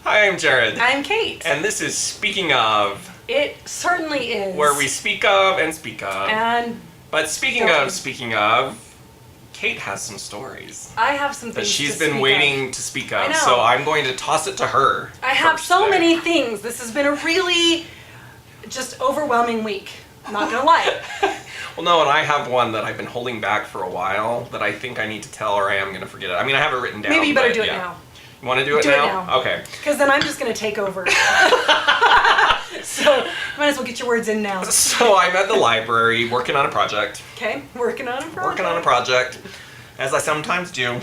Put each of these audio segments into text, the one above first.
Hi, I'm Jared. I'm Kate. And this is Speaking Of. It certainly is. Where we speak of and speak of. But speaking of, Kate has some stories. I have some things that she's been waiting to speak of. I know. So I'm going to toss it to her. I have so many things. This has been a really just overwhelming week. I'm not going to lie. Well, no, and I have one that I've been holding back for a while that I think I need to tell or I am going to forget it. I mean, I have it written down. Maybe you better do it now. You want to do it now? Okay. Because then I'm just going to take over. So, might as well get your words in now. So, I'm at the library working on a project. Okay, working on a project, as I sometimes do.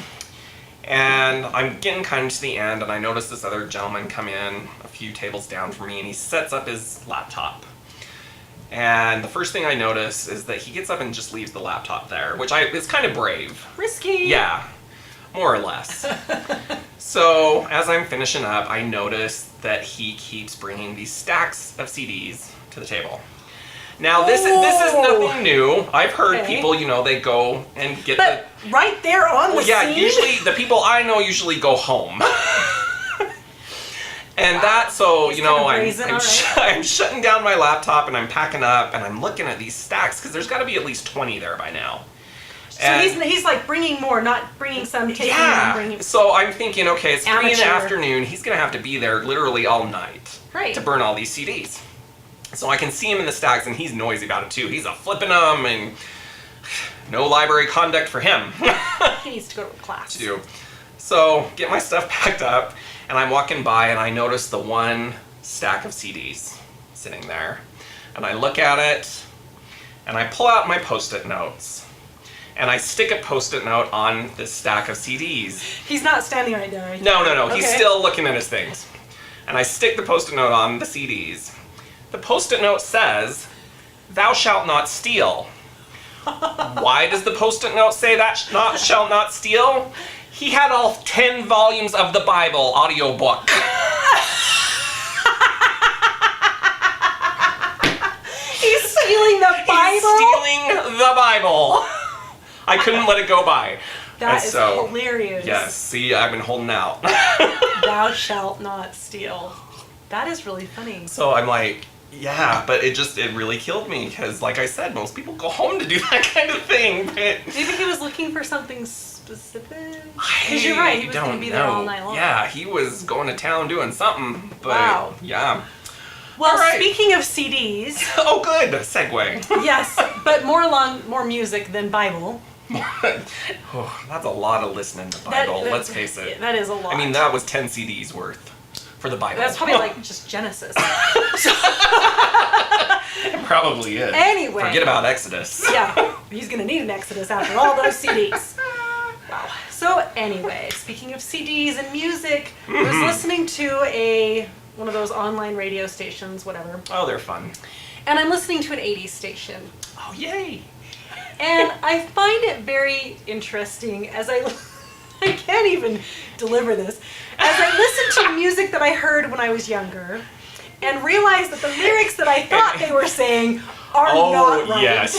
And I'm getting kind of to the end, and I notice this other gentleman come in a few tables down from me, and he sets up his laptop. And the first thing I notice is that he gets up and just leaves the laptop there, which is kind of brave. Risky. Yeah, more or less. So, as I'm finishing up, I notice that he keeps bringing these stacks of CDs to the table. Now, this is nothing new. I've heard people, they go and get right there on the scene? Usually, the people I know usually go home. And I'm shutting down my laptop and I'm packing up and I'm looking at these stacks because there's got to be at least 20 there by now. So he's like bringing more, not bringing some, taking and bringing. So I'm thinking, okay, it's 3 in the afternoon. He's going to have to be there literally all night to burn all these CDs. So I can see him in the stacks and he's noisy about it too. He's flipping them and no library conduct for him. He needs to go to class. So get my stuff packed up. And I'm walking by and I notice the one stack of CDs sitting there. And I look at it and I pull out my Post-it notes. And I stick a Post-it note on this stack of CDs. He's not standing right there, right? No. Okay. He's still looking at his things. And I stick the Post-it note on the CDs. The Post-it note says, "Thou shalt not steal." Why does the Post-it note say that shalt not steal? He had all 10 volumes of the Bible audiobook. He's stealing the Bible? He's stealing the Bible. I couldn't let it go by. That is hilarious. Yes, see, I've been holding out. Thou shalt not steal. That is really funny. So I'm like, yeah, but it really killed me because, like I said, most people go home to do that kind of thing. But maybe he was looking for something specific? Because you're right, he was going to be there all night long. Yeah, he was going to town doing something. But wow. Yeah. Well, speaking of CDs. Oh, good. Segue. Yes, but more music than Bible. That's a lot of listening to Bible, let's face it. That is a lot. I mean, that was 10 CDs worth for the Bible. That's probably like just Genesis. It probably is. Anyway. Forget about Exodus. Yeah, he's going to need an Exodus after all those CDs. Wow. So anyway, speaking of CDs and music, I was listening to one of those online radio stations, whatever. Oh, they're fun. And I'm listening to an 80s station. Oh, yay. And I find it very interesting as I can't even deliver this. As I listen to music that I heard when I was younger and realized that the lyrics that I thought they were saying are not right. Yes.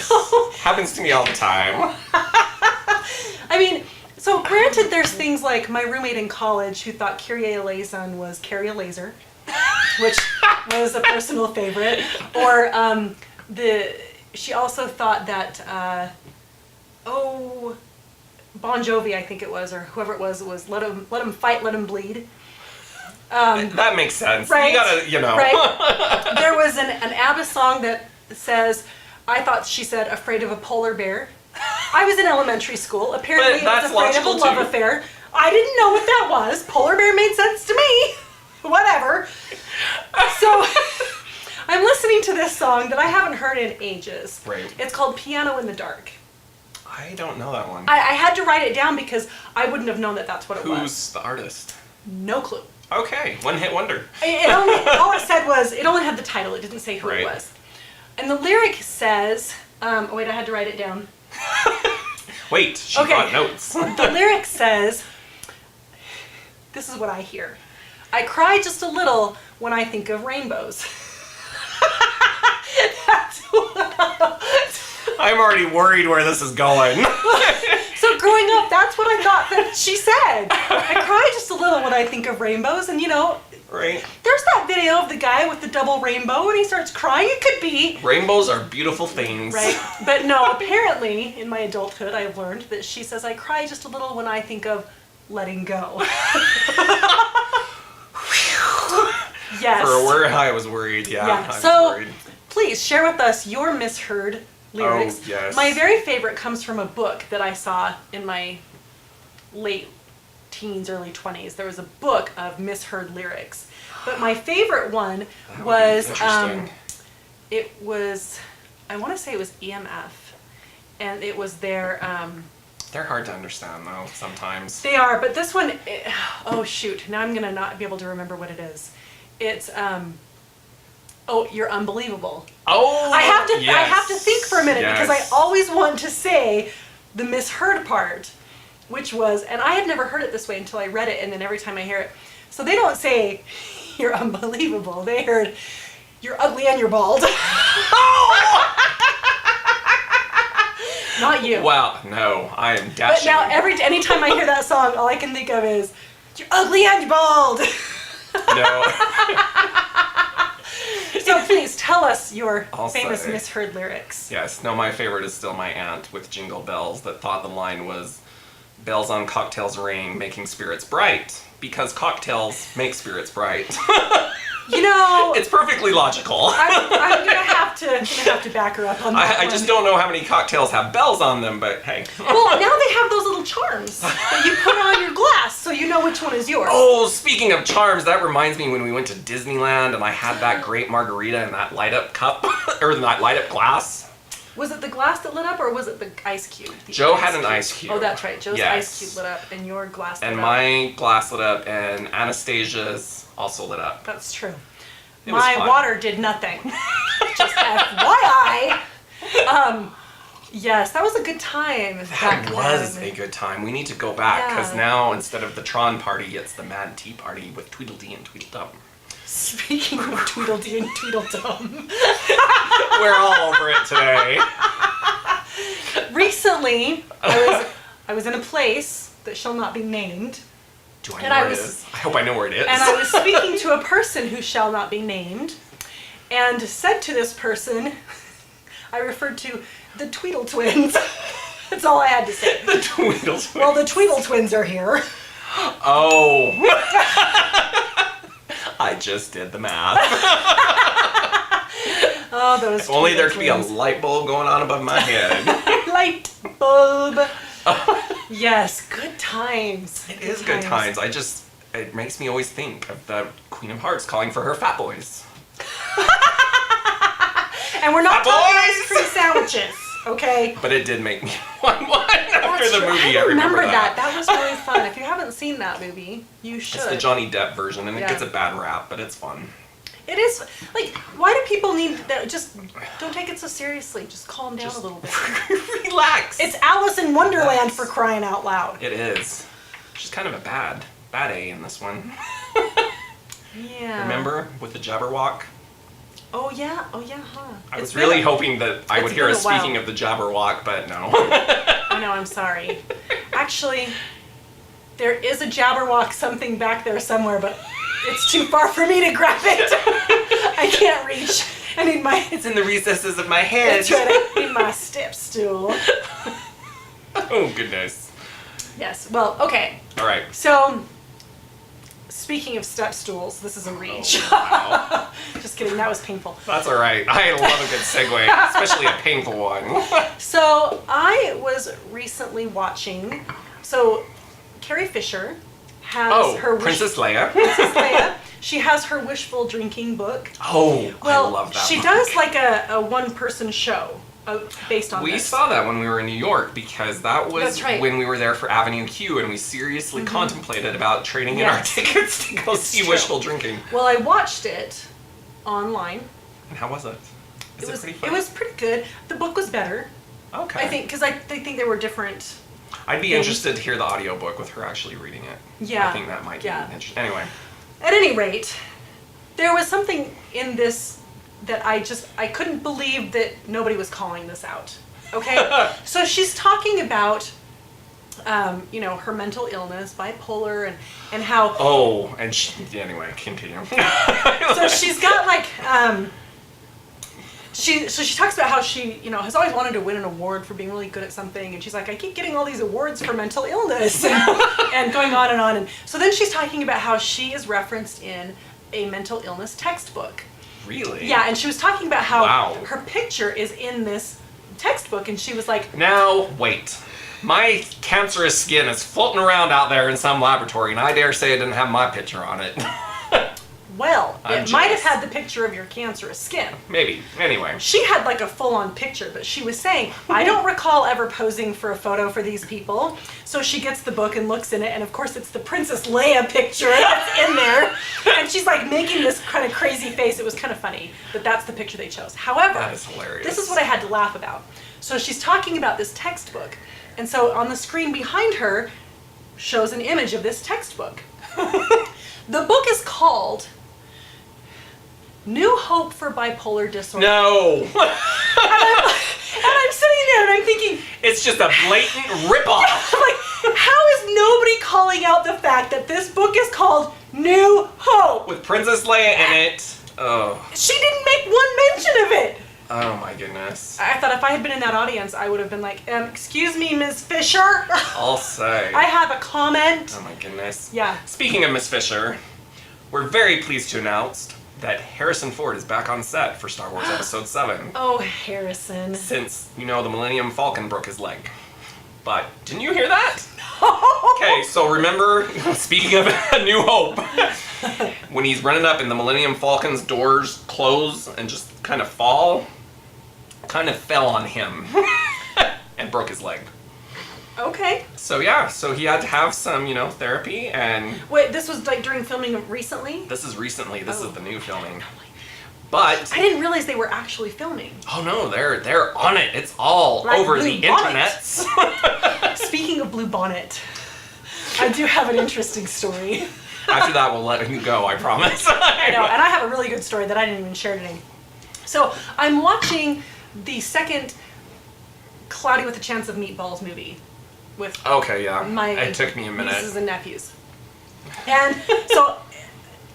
So, happens to me all the time. I mean, so granted there's things like my roommate in college who thought Kyrie eleison was Carrie a Laser, which was a personal favorite. Or she also thought that Bon Jovi, I think it was, or whoever it was let him fight, let him bleed. That makes sense. Right? You gotta, Right? There was an ABBA song that says, I thought she said, afraid of a polar bear. I was in elementary school. Apparently it was afraid of a love affair. I didn't know what that was. Polar bear made sense to me. Whatever. So I'm listening to this song that I haven't heard in ages. Right. It's called Piano in the Dark. I don't know that one. I had to write it down because I wouldn't have known that that's what it was. Who's the artist? No clue. Okay, one-hit wonder. All it said was, it only had the title. It didn't say who it was. And the lyric says, wait, I had to write it down. Wait, she got notes. The lyric says, this is what I hear. I cry just a little when I think of rainbows. That's what I'm already worried where this is going. So growing up, that's what I I thought that she said. I cry just a little when I think of rainbows, and Right. there's that video of the guy with the double rainbow and he starts crying. It could be. Rainbows are beautiful things. Right. But no, apparently in my adulthood I've learned that she says I cry just a little when I think of letting go. Yes. For where I was worried, yeah. Yeah. I was So worried. please share with us your misheard lyrics. Oh, yes. My very favorite comes from a book that I saw in my late teens, early 20s. There was a book of misheard lyrics. But my favorite one That would be was, interesting. it was, I want to say it was EMF. And it was their, They're hard to understand though, sometimes. they are, but this one, oh shoot, now I'm going to not be able to remember what it is. It's, oh, you're unbelievable. Oh, I have to yes. think for a minute because I Yes. always want to say the misheard part, which was, and I had never heard it this way until I read it, and then every time I hear it. So they don't say, you're unbelievable. They heard, you're ugly and you're bald. Not you. Wow, no, I am But dashing. now anytime I hear that song, all I can think of is, you're ugly and you're bald. No. So please tell us your I'll famous say. misheard lyrics. Yes, no, my favorite is still my aunt with Jingle Bells that thought the line was, bells on cocktails ring, making spirits bright, because cocktails make spirits bright. It's perfectly logical. I'm gonna have to back her up on that. I just don't know how many cocktails have bells on them, but hey. Well, now they have those little charms that you put on your glass, so you know which one is yours. Oh, speaking of charms, that reminds me when we went to Disneyland and I had that great margarita in that light up cup, or that light up glass. Was it the glass that lit up, or was it the ice cube? Joe had an ice cube. Oh, that's right. Joe's Yes. ice cube lit up, and your glass lit And up. my glass lit up, and Anastasia's also lit up. That's true. It was My fun. water did nothing. Just FYI. Yes, that was a good time. That was a good time. We need to go back, because Yeah. now instead of the Tron party, it's the Mad Tea Party with Tweedledee and Tweedledum. Speaking of Tweedledee and Tweedledum, We're all over it today. recently I was in a place that shall not be named. Do I And know I where was- it is? I hope I know where it is. And I was speaking to a person who shall not be named, and said to this person, I referred to the Tweedle twins. That's all I had to say. the Tweedles. Well, the Tweedle twins are here. Oh. I just did the math. Oh, those If only there Tweedle could be a twins. light bulb going on above my head. Light bulb. Yes, good times. It is good times. It makes me always think of the Queen of Hearts calling for her fat boys. And we're not Fat talking boys! ice cream sandwiches, okay? But it did make me want one after the That's movie. true. I remember that. That was really fun. If you haven't seen that movie, you should. It's the Johnny Depp version, and Yeah. it gets a bad rap, but it's fun. It is, like, why do people need that? Just don't take it so seriously. Just calm down a little bit. Relax. It's Alice in Wonderland Relax. for crying out loud. It is. She's kind of a bad A in this one. Yeah. Remember with the Jabberwock? Oh yeah, huh. I It's was been really a- hoping that I would it's hear been us a while. speaking of the Jabberwock, but no. I know, I'm sorry. Actually, there is a Jabberwock something back there somewhere, but it's too far for me to grab it. I can't reach. I need my. It's in the recesses of my head. That's right. I need my step stool. Oh, goodness. Yes. Well, okay. All right. So, speaking of step stools, this is a reach. Wow. Just kidding. That was painful. That's all right. I love a good segue, especially a painful one. So I was recently watching. So Carrie Fisher has Oh, her Princess Leia. Princess Leia. She has her wishful drinking book. Oh, Well, I love that she book. does like a one-person show based on We this. saw that when we were in New York because that was That's right. Mm-hmm. when we were there for Avenue Q and we seriously contemplated about trading in our Yes. tickets to go see true. Wishful Drinking. Well, I watched it online. And how was it? Is it pretty fun? It was pretty good. The book was better, Okay. I think, because I think they were different. I'd be things. interested to hear the audiobook with her actually reading it. Yeah. I think that might be Yeah. interesting. Anyway. At any rate, there was something in this that I couldn't believe that nobody was calling this out. Okay? So she's talking about you know, her mental illness, bipolar, and how. Oh, and anyway, continue. So she's got like, she talks about how she, you know, has always wanted to win an award for being really good at something, and she's like, I keep getting all these awards for mental illness, and going on and on. And so then she's talking about how she is referenced in a mental illness textbook. Really? Yeah, and she was talking about how Wow. her picture is in this textbook, and she was like, Now, wait. My cancerous skin is floating around out there in some laboratory, and I dare say it didn't have my picture on it. well, I'm it might have jealous. had the picture of your cancerous skin. Maybe. Anyway. She had like a full-on picture, but she was saying, I don't recall ever posing for a photo for these people. So she gets the book and looks in it, and of course it's the Princess Leia picture that's in there. And she's like making this kind of crazy face. It was kind of funny, but that's the picture they chose. However, That is hilarious. this is what I had to laugh about. So she's talking about this textbook, and so on the screen behind her shows an image of this textbook. The book is called New Hope for Bipolar Disorder. No! And I'm sitting there and I'm thinking, It's just a blatant ripoff. I'm like, how is nobody calling out the fact that this book is called New Hope? With Princess Leia in it. Oh. She didn't make one mention of it. Oh my goodness. I thought if I had been in that audience, I would have been like, excuse me, Ms. Fisher. I'll say. I have a comment. Oh my goodness. Yeah. Speaking of Miss Fisher, we're very pleased to announce that Harrison Ford is back on set for Star Wars Episode 7. Oh, Harrison. Since, you know, the Millennium Falcon broke his leg. But, didn't you hear that? Okay, so remember, speaking of A New Hope, when he's running up and the Millennium Falcon's doors close and just kind of fall, kind of fell on him and broke his leg. Okay. So yeah, so he had to have some, you know, therapy, and Wait, this was like during filming of recently? this is recently, this Oh. is the new filming. But, I didn't realize they were actually filming. oh no, they're on it. It's all Like over Blue the Bonnet. internets. Speaking of Blue Bonnet, I do have an interesting story. After that, we'll let you go, I promise. I know, and I have a really good story that I didn't even share today. So I'm watching the second Cloudy with a Chance of Meatballs movie with Okay, yeah. my It took me a minute. nieces and nephews. And so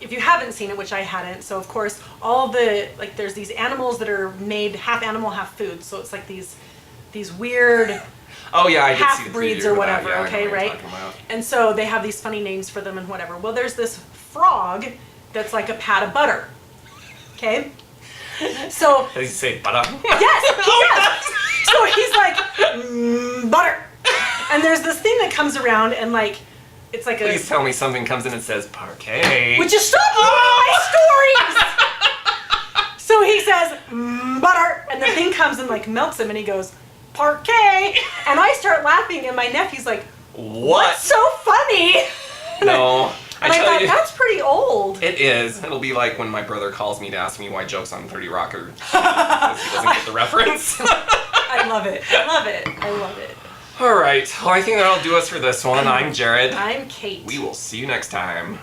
if you haven't seen it, which I hadn't, so of course all the, like, there's these animals that are made half animal, half food. So it's like these weird Oh yeah, I did see the half breeds preview or for that. whatever, Yeah, I know okay, what you're right? talking about. And so they have these funny names for them and whatever. Well, there's this frog that's like a pat of butter. Okay? So Did he say butter? yes, yes. So he's like, butter. And there's this thing that comes around and like, it's like Please tell me something comes in and says parquet. would you stop ruining my stories? So he says, butter, and the thing comes and like melts him and he goes, parquet. And I start laughing and my nephew's like, What? what's so funny? No. And I tell thought, you, that's pretty old. it is. It'll be like when my brother calls me to ask me why jokes on 30 Rock are because he doesn't get the reference. I love it. I love it. I love it. All right. Well, I think that'll do us for this one. I'm Jared. I'm Kate. We will see you next time.